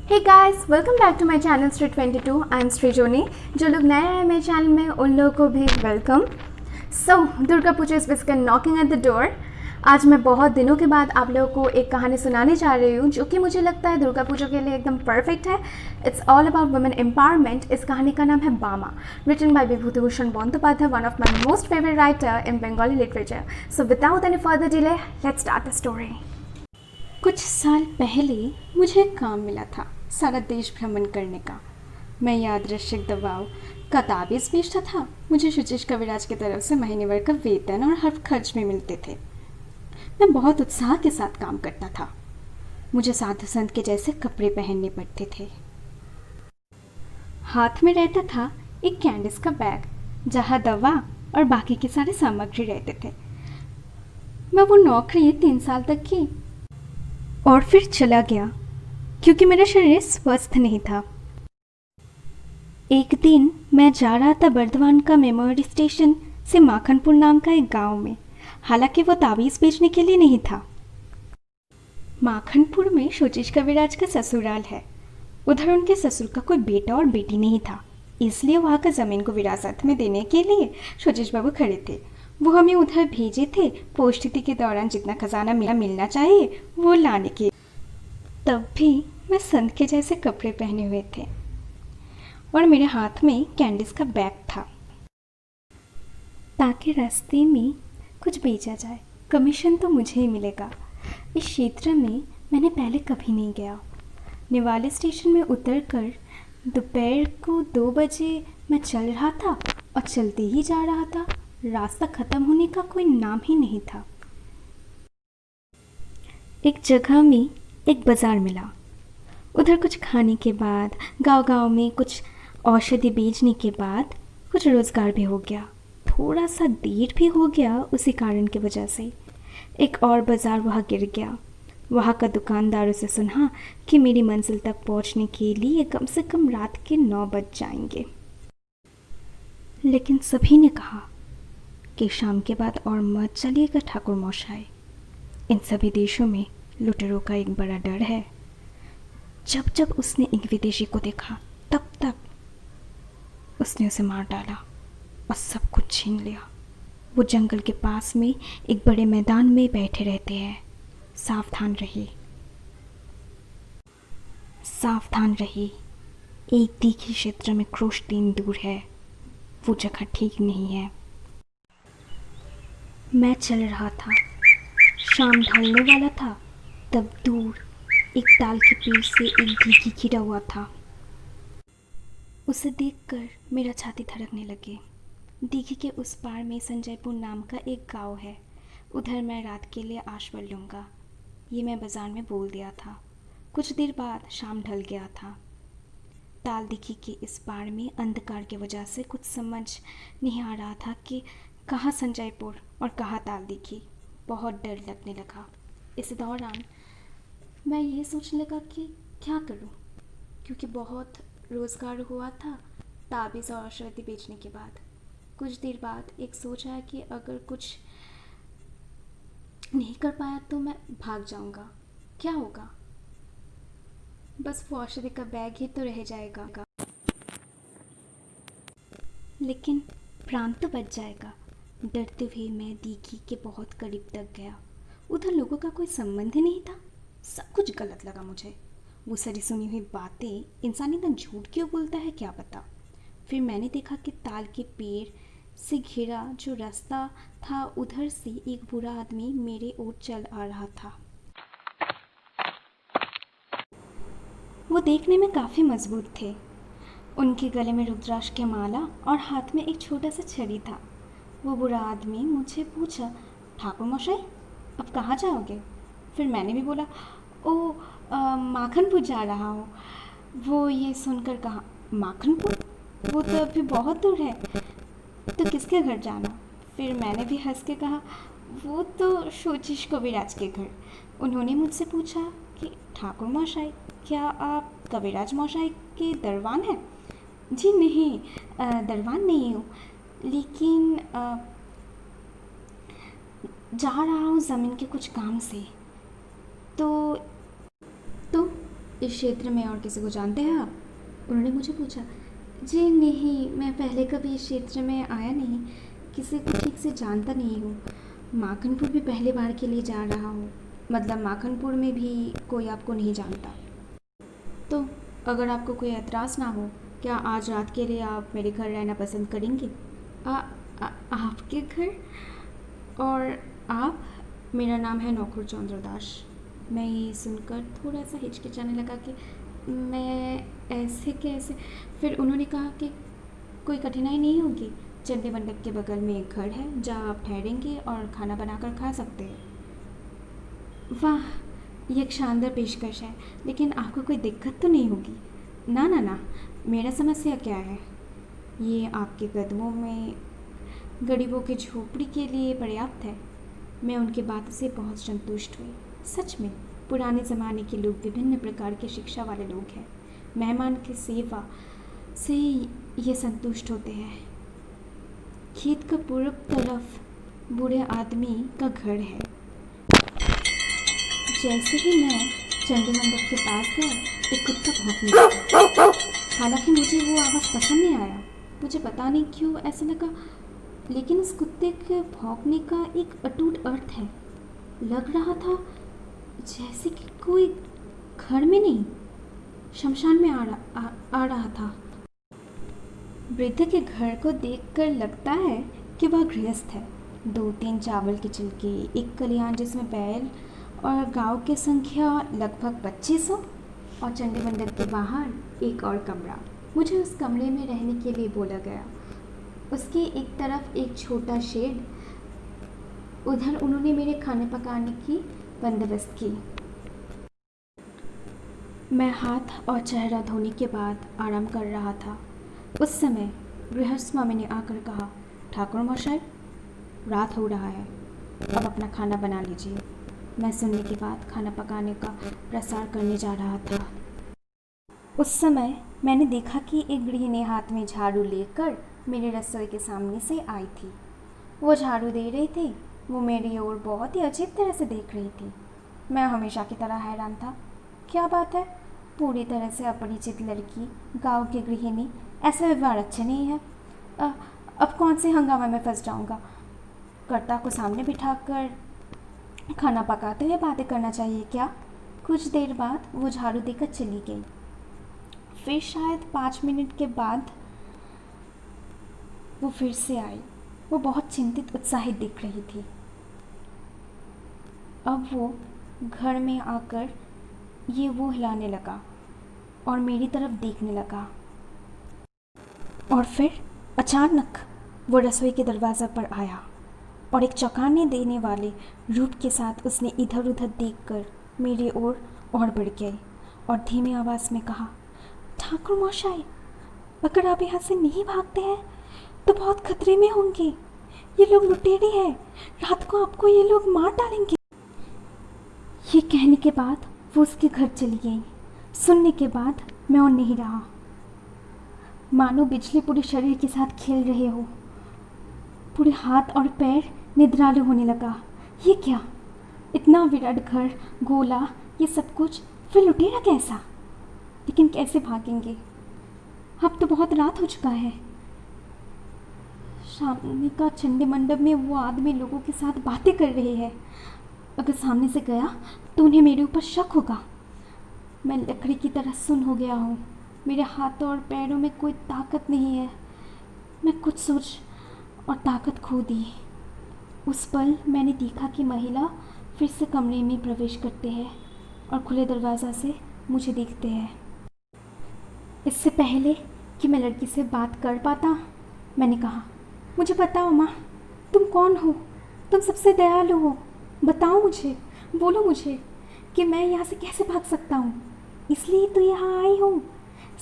Hey guys, welcome back to my channel Shree 22। I am Srijoni. जो लोग नए आए मेरे चैनल में उन लोगों को भी welcome. Durga Puja is basically knocking at the door. आज मैं बहुत दिनों के बाद आप लोगों को एक कहानी सुनाने जा रही हूँ जो कि मुझे लगता है दुर्गा पूजा के लिए एकदम परफेक्ट है। It's all about women empowerment. इस कहानी का नाम है Bama, written by Bibhuti Bhushan Bandyopadhyay, one of my most favourite writer in Bengali literature. So without any further delay, let's start the story. कुछ साल पहले मुझे एक काम मिला था सारा देश भ्रमण करने का। मैं यादृच्छिक दबाव का ताबीज़ बेचता था। मुझे शुचिश कविराज की तरफ से महीने भर का वेतन और हर खर्च भी मिलते थे। मैं बहुत उत्साह के साथ काम करता था। मुझे साधु संत के जैसे कपड़े पहनने पड़ते थे। हाथ में रहता था एक कैंडिस का बैग जहाँ दवा और बाकी के सारे सामग्री रहते थे। मैं वो नौकरी 3 साल तक की और फिर चला गया क्योंकि मेरा शरीर स्वस्थ नहीं था। एक दिन मैं जा रहा था बर्धमान का मेमोरी स्टेशन से माखनपुर नाम का एक गांव में। हालांकि वो ताबीज़ बेचने के लिए नहीं था। माखनपुर में शुचिश कविराज का ससुराल है। उधर उनके ससुर का कोई बेटा और बेटी नहीं था, इसलिए वहाँ का ज़मीन को विरासत में देने के लिए शुचिश बाबू खड़े थे। वो हमें उधर भेजे थे पोस्टतिथि के दौरान जितना खजाना मिलना चाहिए वो लाने के। तब भी मैं संत के जैसे कपड़े पहने हुए थे और मेरे हाथ में कैंडिस का बैग था ताकि रास्ते में कुछ बेचा जाए। कमीशन तो मुझे ही मिलेगा। इस क्षेत्र में मैंने पहले कभी नहीं गया। निवाले स्टेशन में उतरकर दोपहर को 2 बजे मैं चल रहा था और चलते ही जा रहा था। रास्ता ख़त्म होने का कोई नाम ही नहीं था। एक जगह में एक बाज़ार मिला। उधर कुछ खाने के बाद, गांव-गांव में कुछ औषधि बेचने के बाद कुछ रोज़गार भी हो गया। थोड़ा सा देर भी हो गया उसी कारण की वजह से। एक और बाज़ार वहाँ गिर गया। वहाँ का दुकानदारों से सुना कि मेरी मंजिल तक पहुँचने के लिए कम से कम रात के 9 बज जाएंगे। लेकिन सभी ने कहा कि शाम के बाद और मत चलिएगा ठाकुर मौसाई। इन सभी देशों में लुटेरों का एक बड़ा डर है। जब जब उसने एक विदेशी को देखा तब तब उसने उसे मार डाला और सब कुछ छीन लिया। वो जंगल के पास में एक बड़े मैदान में बैठे रहते हैं। सावधान रहिए, सावधान रहिए। एक तीखी क्षेत्र में क्रोश 3 दूर है। वो जगह ठीक नहीं है। मैं चल रहा था। शाम ढलने वाला था। तब दूर एक ताल के पेड़ से एक दीघी घिरा हुआ था। उसे देखकर मेरा छाती धड़कने लगे। दीघी के उस पार में संजयपुर नाम का एक गांव है। उधर मैं रात के लिए आश्रय लूँगा। ये मैं बाजार में बोल दिया था। कुछ देर बाद शाम ढल गया था। ताल दीघी के इस पार में अंधकार की वजह से कुछ समझ नहीं आ रहा था कि कहाँ संजयपुर और कहाँ ताल दीघी। बहुत डर लगने लगा। इस दौरान मैं ये सोचने लगा कि क्या करूं, क्योंकि बहुत रोज़गार हुआ था ताबीज़ और औषधि बेचने के बाद। कुछ देर बाद एक सोच आया कि अगर कुछ नहीं कर पाया तो मैं भाग जाऊंगा। क्या होगा, बस वो औषधि का बैग ही तो रह जाएगा, लेकिन प्राण तो बच जाएगा। डरते हुए मैं दीघी के बहुत करीब तक गया। उधर लोगों का कोई संबंध ही नहीं था। सब कुछ गलत लगा मुझे। वो सारी सुनी हुई बातें इंसान इतना झूठ क्यों बोलता है, क्या पता। फिर मैंने देखा कि ताल के पेड़ से घिरा जो रास्ता था उधर से एक बूढ़ा आदमी मेरे ओर चल आ रहा था। वो देखने में काफ़ी मजबूत थे। उनके गले में रुद्राक्ष की माला और हाथ में एक छोटा सा छड़ी था। वो बुरा आदमी मुझे पूछा, ठाकुर मशाई अब कहाँ जाओगे? फिर मैंने भी बोला, ओ माखनपुर जा रहा हूँ। वो ये सुनकर कहा, माखनपुर? वो तो अभी बहुत दूर है। तो किसके घर जाना? फिर मैंने भी हंस के कहा, वो तो शोचिश कविराज के घर। उन्होंने मुझसे पूछा कि ठाकुर मशाई क्या आप कविराज मशाई के दरबान हैं? जी नहीं, दरबान नहीं हूँ, लेकिन जा रहा हूँ ज़मीन के कुछ काम से। तो इस क्षेत्र में और किसी को जानते हैं आप? उन्होंने मुझे पूछा। जी नहीं, मैं पहले कभी इस क्षेत्र में आया नहीं, किसी को ठीक से जानता नहीं हूँ। माखनपुर भी पहली बार के लिए जा रहा हूँ, मतलब माखनपुर में भी कोई आपको नहीं जानता। तो अगर आपको कोई एतराज़ ना हो, क्या आज रात के लिए आप मेरे घर रहना पसंद करेंगे? आपके घर? और आप? मेरा नाम है नौकुर चंद्रदास। मैं ये सुनकर थोड़ा सा हिचकिचाने लगा कि मैं ऐसे कैसे। फिर उन्होंने कहा कि कोई कठिनाई नहीं होगी, चंडी मंडप के बगल में एक घर है जहाँ आप ठहरेंगे और खाना बनाकर खा सकते हैं। वाह, ये एक शानदार पेशकश है, लेकिन आपको कोई दिक्कत तो नहीं होगी? ना ना ना, मेरा समस्या क्या है, ये आपके कदमों में गरीबों की झोपड़ी के लिए पर्याप्त है। मैं उनकी बातों से बहुत संतुष्ट हुई। सच में पुराने ज़माने के लोग विभिन्न प्रकार के शिक्षा वाले लोग हैं। मेहमान की सेवा से ये संतुष्ट होते हैं। खेत का पूर्व तरफ बूढ़े आदमी का घर है। जैसे ही मैं चंडी मंडप के पास गया, एक कुत्ता भौंकने लगा। हालांकि मुझे वो आवाज़ पसंद नहीं आया, मुझे पता नहीं क्यों ऐसा लगा, लेकिन उस कुत्ते के भौंकने का एक अटूट अर्थ है। लग रहा था जैसे कि कोई घर में नहीं, शमशान में आ रहा था। वृद्ध के घर को देखकर लगता है कि वह गृहस्थ है। 2-3 चावल के छिलके, एक खलिहान जिसमें बैल और गांव की संख्या लगभग 2500, और चंडी मंडप के बाहर एक और कमरा। मुझे उस कमरे में रहने के लिए बोला गया। उसकी एक तरफ एक छोटा शेड, उधर उन्होंने मेरे खाने पकाने की बंदोबस्त की। मैं हाथ और चेहरा धोने के बाद आराम कर रहा था। उस समय गृहस्थ स्वामी ने आकर कहा, ठाकुर मशाई, रात हो रहा है, अब अपना खाना बना लीजिए। मैं सुनने के बाद खाना पकाने का प्रसार करने जा रहा था। उस समय मैंने देखा कि एक गृहिणी हाथ में झाड़ू लेकर मेरे रसोई के सामने से आई थी। वो झाड़ू दे रही थी। वो मेरी ओर बहुत ही अजीब तरह से देख रही थी। मैं हमेशा की तरह हैरान था। क्या बात है, पूरी तरह से अपरिचित लड़की, गांव की गृहिणी, ऐसे व्यवहार अच्छे नहीं है। अब कौन से हंगामे में फंस जाऊंगा। कर्ता को सामने बिठाकर खाना पकाते हुए बातें करना चाहिए क्या? कुछ देर बाद वो झाड़ू देकर चली गई। फिर शायद 5 मिनट के बाद वो फिर से आई। वो बहुत चिंतित, उत्साहित दिख रही थी। अब वो घर में आकर ये वो हिलाने लगा और मेरी तरफ देखने लगा, और फिर अचानक वो रसोई के दरवाज़ा पर आया और एक चौंकाने देने वाले रूप के साथ उसने इधर उधर देखकर मेरी ओर और बढ़ गई और धीमी आवाज़ में कहा, ठाकुर मशाई, अगर आप यहाँ से नहीं भागते हैं तो बहुत खतरे में होंगे। ये लोग लुटेरे हैं, रात को आपको ये लोग मार डालेंगे। ये कहने के बाद वो उसके घर चली गई। सुनने के बाद मैं और नहीं रहा, मानो बिजली पूरे शरीर के साथ खेल रहे हो। पूरे हाथ और पैर निद्रालु होने लगा। ये क्या, इतना विराट घर, गोला, ये सब कुछ, फिर लुटेरा कैसा? लेकिन कैसे भागेंगे? अब तो बहुत रात हो चुका है। सामने का चंडी मंडप में वो आदमी लोगों के साथ बातें कर रहे हैं। अगर सामने से गया तो उन्हें मेरे ऊपर शक होगा। मैं लकड़ी की तरह सुन्न हो गया हूँ। मेरे हाथों और पैरों में कोई ताकत नहीं है। मैं कुछ सोच और ताकत खो दी। उस पल मैंने देखा कि महिला फिर से कमरे में प्रवेश करते हैं और खुले दरवाज़ा से मुझे देखते हैं। इससे पहले कि मैं लड़की से बात कर पाता, मैंने कहा, मुझे बताओ माँ, तुम कौन हो? तुम सबसे दयालु हो। बताओ मुझे, बोलो मुझे कि मैं यहाँ से कैसे भाग सकता हूँ। इसलिए तो यहाँ आई हूँ,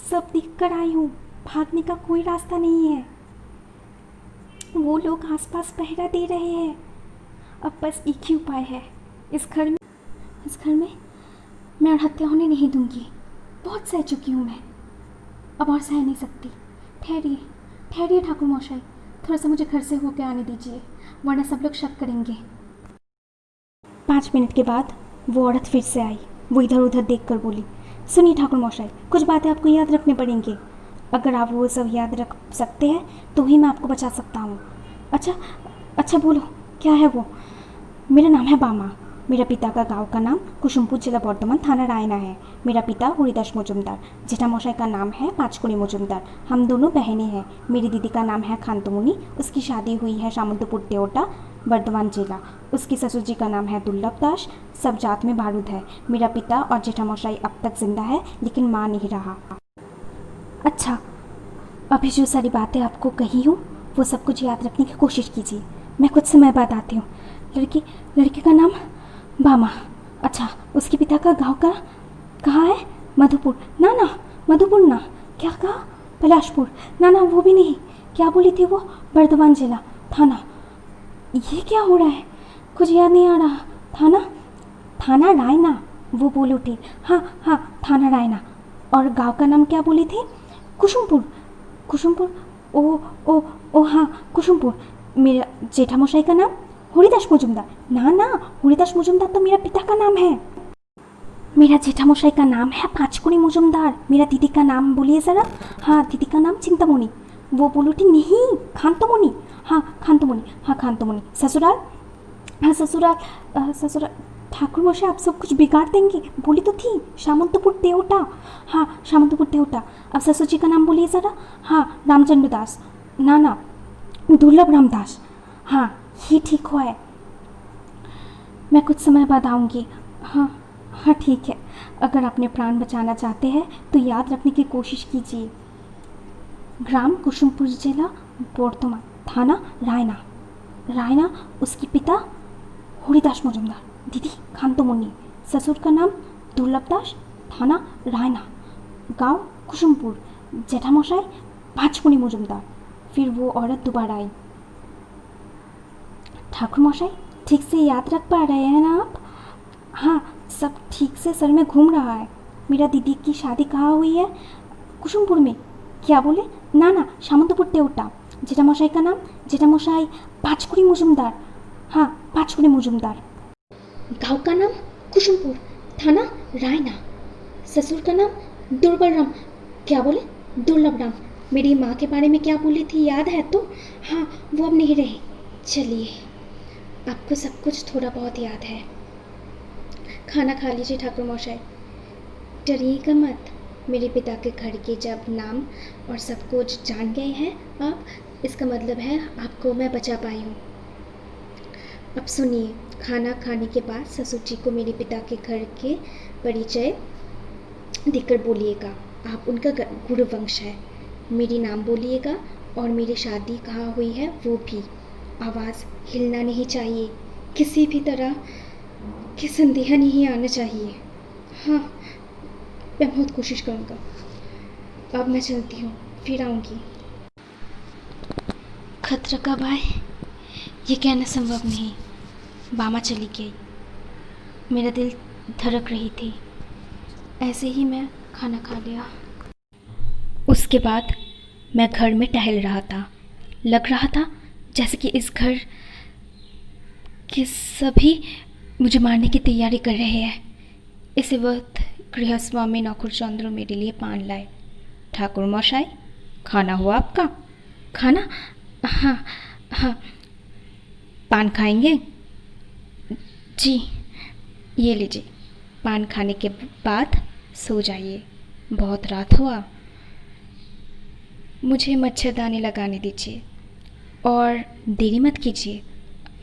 सब देख कर आई हूँ। भागने का कोई रास्ता नहीं है। वो लोग आसपास पहरा दे रहे हैं। अब बस एक ही उपाय है, इस घर में मैं और हत्या होने नहीं दूंगी। बहुत सह चुकी हूँ मैं, अब और सह नहीं सकती। ठहरिए ठाकुर मशाई, थोड़ा सा मुझे घर से होकर आने दीजिए, वरना सब लोग शक करेंगे। 5 मिनट के बाद वो औरत फिर से आई। वो इधर उधर देखकर बोली, सुनिए ठाकुर मौसाई, कुछ बातें आपको याद रखनी पड़ेंगी। अगर आप वो सब याद रख सकते हैं तो ही मैं आपको बचा सकता हूँ। अच्छा अच्छा बोलो, क्या है वो? मेरा नाम है बामा। मेरा पिता का गांव का नाम कुसुमपुर, जिला बर्धमान, थाना रायना है। मेरा पिता हरिदास मजुमदार। जेठा मौसाई का नाम है पाँचकुड़ी मजुमदार। हम दोनों बहनें हैं। मेरी दीदी का नाम है खांतमुनी। उसकी शादी हुई है सामंतपुर देवटा, बर्धमान जिला। उसकी ससुर जी का नाम है दुर्लभ दास। सब जात में बारूद है। मेरा पिता और जेठा मौसाई अब तक जिंदा है, लेकिन माँ नहीं रहा। अच्छा, अभी जो सारी बातें आपको कही हूँ वो सब कुछ याद रखने की कोशिश कीजिए। मैं कुछ समय बाद आती हूँ। लड़के का नाम बामा। अच्छा, उसके पिता का गांव का कहाँ है? मधुपुर। ना, मधुपुर ना। क्या कहा? पलाशपुर। ना, वो भी नहीं। क्या बोली थी वो? बर्धमान जिला, थाना। ये क्या हो रहा है? कुछ याद नहीं आ रहा। थाना रायना, वो बोल उठी। हाँ, थाना रायना। और गांव का नाम क्या बोली थी? कुसुमपुर। ओ हाँ, कुसुमपुर। मेरा जेठा मौसाई का नाम हरिदास मजुमदार। ना, हरिदास मजुमदार तो मेरा पिता का नाम है। मेरा जेठा मौसाई का नाम है पाँचकुड़ी मजुमदार। मेरा दीदी का नाम बोलिए ज़रा। हाँ, दीदी का नाम चिंतामणि। वो बोल उठी। नहीं, खांतमुनी। हाँ, खांतमुनी। ससुराल? हाँ, ससुराल। ठाकुर मौसाई, आप सब कुछ बिगाड़ देंगे। बोली तो थी सामंतपुर देवटा। हाँ, सामंतपुर देवटा। अब ससुर जी का नाम बोलिए ज़रा। हाँ, रामचंद्र दास। ना, दुर्लभ रामदास। हाँ, ये ठीक हुआ है। मैं कुछ समय बाद आऊँगी। हाँ, ठीक है। अगर अपने प्राण बचाना चाहते हैं तो याद रखने की कोशिश कीजिए। ग्राम कुसुमपुर, जिला बर्धमान, थाना रायना। उसके पिता हरिदास मजुमदार, दीदी खांतमुनी। ससुर का नाम दुर्लभ दास, थाना रायना, गांव कुसुमपुर। जेठा मौसाई पाँचकुड़ी मजुमदार। फिर वो औरत दोबारा आई। ठाकुर मौसाई, ठीक से याद रख पा रहे हैं ना आप? हाँ, सब ठीक से सर में घूम रहा है। मेरा दीदी की शादी कहाँ हुई है? कुसुमपुर में। क्या बोले? ना, सामंतपुर देवटा। जेठा मौसाई का नाम? जेठा मौसाई पाँचकुड़ी मजुमदार। हाँ, पाँचकुड़ी मजुमदार। गांव का नाम कुसुमपुर, थाना रायना। ससुर का नाम दुर्बल। क्या बोले? दुर्लभ राम। मेरी माँ के बारे में क्या बोली थी, याद है तो? हाँ, वो अब नहीं रहे। चलिए, आपको सब कुछ थोड़ा बहुत याद है। खाना खा लीजिए ठाकुर मौसाई। डरिएगा मत। मेरे पिता के घर के जब नाम और सब कुछ जान गए हैं आप, इसका मतलब है आपको मैं बचा पाई हूँ। अब सुनिए, खाना खाने के बाद ससुर जी को मेरे पिता के घर के परिचय देकर बोलिएगा आप उनका गुरुवंश है। मेरी नाम बोलिएगा और मेरी शादी कहाँ हुई है वो भी। आवाज़ हिलना नहीं चाहिए, किसी भी तरह कि संदेह नहीं आना चाहिए। हाँ, मैं बहुत कोशिश करूँगा। अब मैं चलती हूँ, फिर आऊँगी। खतरा कब आए ये कहना संभव नहीं। बामा चली गई। मेरा दिल धड़क रही थी। ऐसे ही मैं खाना खा लिया। उसके बाद मैं घर में टहल रहा था। लग रहा था जैसे कि इस घर के सभी मुझे मारने की तैयारी कर रहे हैं। इसी वक्त गृहस्वामी नौकर चंद्र मेरे लिए पान लाए। ठाकुर मौसाई, खाना हुआ आपका? खाना? हाँ। पान खाएंगे? जी, ये लीजिए। पान खाने के बाद सो जाइए, बहुत रात हुआ। मुझे मच्छरदानी लगाने दीजिए और देरी मत कीजिए।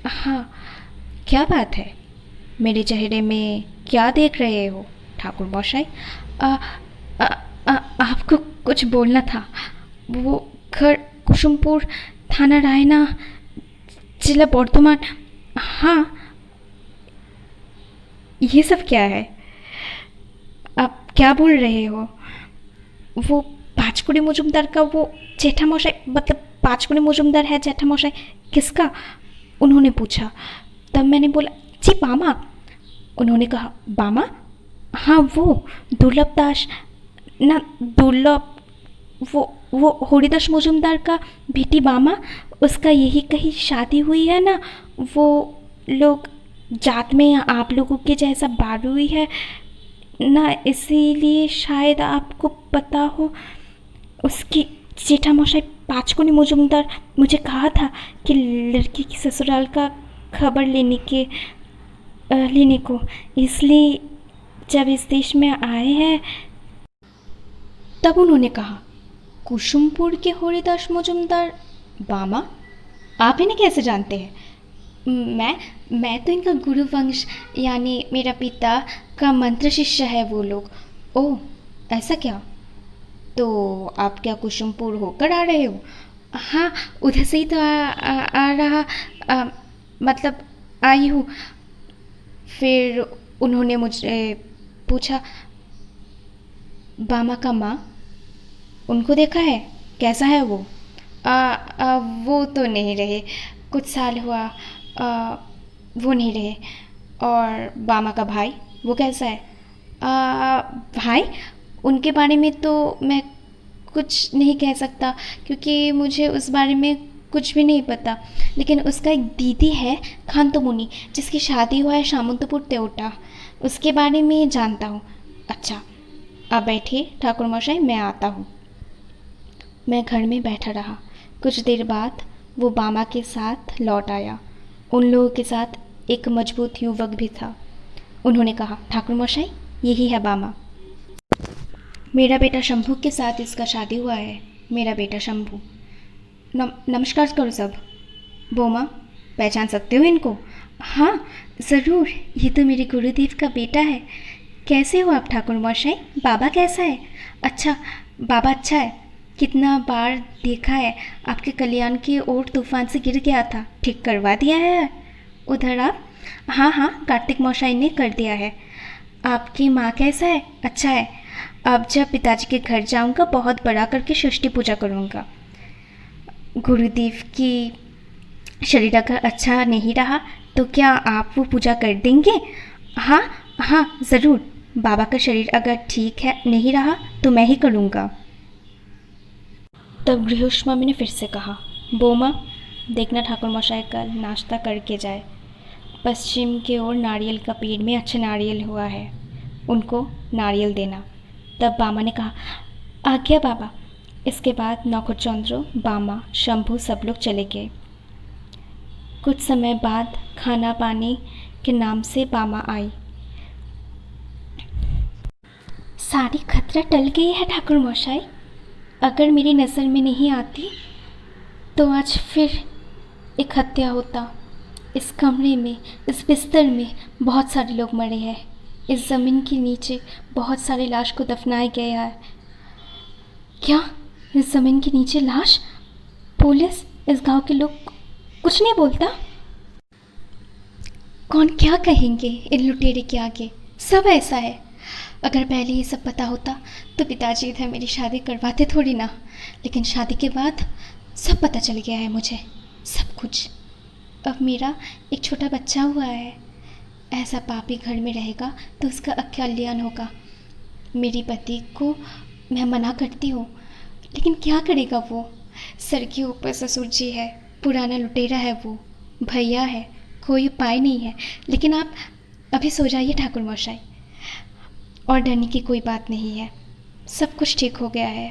हाँ, क्या बात है? मेरे चेहरे में क्या देख रहे हो ठाकुर मौसाई? आपको कुछ बोलना था। वो घर कुसुमपुर, थाना रायना, जिला बर्धमान। हाँ, ये सब क्या है? आप क्या बोल रहे हो? वो पाँचकुड़ी मजुमदार का वो जेठा मौसाई, मतलब पाँचकुड़ी मजुमदार है जेठा मौसाई? किसका? उन्होंने पूछा। तब मैंने बोला, जी बामा। उन्होंने कहा, बामा? हाँ, वो दुर्लभ दास। ना, दुर्लभ, वो हरिदास मजुमदार का बेटी बामा, उसका यही कहीं शादी हुई है ना। वो लोग जात में आप लोगों के जैसा बारूई है, ना, इसीलिए शायद आपको पता हो, उसकी जेठामशाई पाचकोनी मुजुमदार मुझे कहा था कि लड़की की ससुराल का खबर लेने को, इसलिए जब इस देश में आए हैं तब उन्होंने कहा। कुसुमपुर के हरिदास मुजुमदार बामा, आप इन्हें कैसे जानते हैं? मैं तो इनका गुरुवंश, यानी मेरा पिता का मंत्र शिष्य है वो लोग। ओह, ऐसा क्या? तो आप क्या कुसुमपुर होकर आ रहे हो? हाँ, उधर से ही तो आ रहा, मतलब आई हूँ। फिर उन्होंने मुझे पूछा, बामा का माँ, उनको देखा है? कैसा है वो? वो तो नहीं रहे, कुछ साल हुआ, वो नहीं रहे। और बामा का भाई, वो कैसा है? भाई, उनके बारे में तो मैं कुछ नहीं कह सकता क्योंकि मुझे उस बारे में कुछ भी नहीं पता, लेकिन उसका एक दीदी है खांतोमुनी, जिसकी शादी हुआ है सामंतपुर तेवटा, उसके बारे में जानता हूँ। अच्छा, आप बैठिए ठाकुर मशाई, मैं आता हूँ। मैं घर में बैठा रहा। कुछ देर बाद वो बामा के साथ लौट आया। उन लोगों के साथ एक मजबूत युवक भी था। उन्होंने कहा, ठाकुर मशाई, यही है बामा। मेरा बेटा शंभू के साथ इसका शादी हुआ है। मेरा बेटा शंभू। नमस्कार करो सब। बोमा, पहचान सकते हो इनको? हाँ ज़रूर, ये तो मेरे गुरुदेव का बेटा है। कैसे हो आप ठाकुर मशाई? बाबा कैसा है? अच्छा, बाबा अच्छा है। कितना बार देखा है, आपके कल्याण की ओर तूफान से गिर गया था, ठीक करवा दिया है उधर आप? हाँ, कार्तिक मशाई ने कर दिया है। आपकी माँ कैसा है? अच्छा है। अब जब पिताजी के घर जाऊंगा बहुत बड़ा करके षष्ठी पूजा करूंगा। गुरुदेव की शरीर अगर अच्छा नहीं रहा तो क्या आप वो पूजा कर देंगे? हाँ ज़रूर। बाबा का शरीर अगर ठीक है नहीं रहा तो मैं ही करूँगा। तब गृहस्वामी ने फिर से कहा, बोमा, देखना ठाकुर मशाई कल नाश्ता करके जाए। पश्चिम की ओर नारियल का पेड़ में अच्छे नारियल हुआ है, उनको नारियल देना। तब बामा ने कहा, आज्ञा बाबा। इसके बाद नौकरचंद्र, बामा, शंभू सब लोग चले गए। कुछ समय बाद खाना पानी के नाम से बामा आई। सारी खतरा टल गई है ठाकुर मशाई। अगर मेरी नज़र में नहीं आती तो आज फिर एक हत्या होता। इस कमरे में, इस बिस्तर में बहुत सारे लोग मरे हैं। इस ज़मीन के नीचे बहुत सारे लाश को दफनाया गया है। क्या? इस ज़मीन के नीचे लाश? पुलिस, इस गांव के लोग कुछ नहीं बोलता? कौन क्या कहेंगे इन लुटेरे के आगे? सब ऐसा है। अगर पहले ये सब पता होता तो पिताजी इधर मेरी शादी करवाते थोड़ी ना, लेकिन शादी के बाद सब पता चल गया है मुझे, सब कुछ। अब मेरा एक छोटा बच्चा हुआ है। ऐसा पापी घर में रहेगा तो उसका अकल्याण होगा। मेरी पति को मैं मना करती हूँ, लेकिन क्या करेगा वो? सर के ऊपर ससुर जी है, पुराना लुटेरा है वो, भैया है, कोई उपाय नहीं है। लेकिन आप अभी सो जाइए ठाकुर मशाई, और डरने की कोई बात नहीं है, सब कुछ ठीक हो गया है।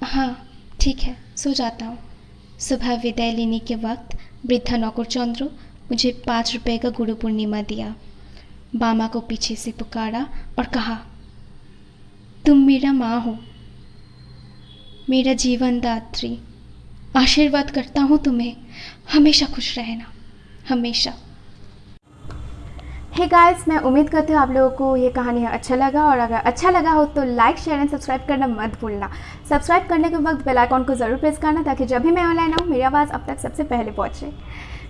हाँ ठीक है, सो जाता हूँ। सुबह विदाई लेने के वक्त वृद्धा नौकरचंद्र मुझे 5 रुपए का गुरु पूर्णिमा दिया। बामा को पीछे से पुकारा और कहा, तुम मेरा माँ हो, मेरा जीवन दात्री। आशीर्वाद करता हूँ तुम्हें, हमेशा खुश रहना, हमेशा। हे गाइस, मैं उम्मीद करती हूँ आप लोगों को ये कहानी अच्छा लगा, और अगर अच्छा लगा हो तो लाइक, शेयर एंड सब्सक्राइब करना मत भूलना। सब्सक्राइब करने के वक्त बेल आइकॉन को ज़रूर प्रेस करना ताकि जब भी मैं ऑनलाइन आऊँ मेरी आवाज़ अब तक सबसे पहले पहुँचे।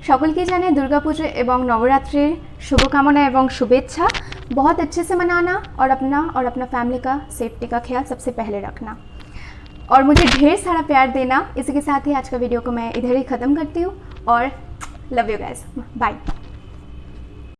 সকলকে জানাই দুর্গাপুজো এবং नवरात्रिर शुभकामना एवं शुभेच्छा। बहुत अच्छे से मनाना और अपना फैमिली का सेफ्टी का ख्याल सबसे पहले रखना, और मुझे ढेर सारा प्यार देना। इसी के साथ ही आज का वीडियो को मैं इधर ही ख़त्म करती हूँ, और लव यू गाइस, बाय।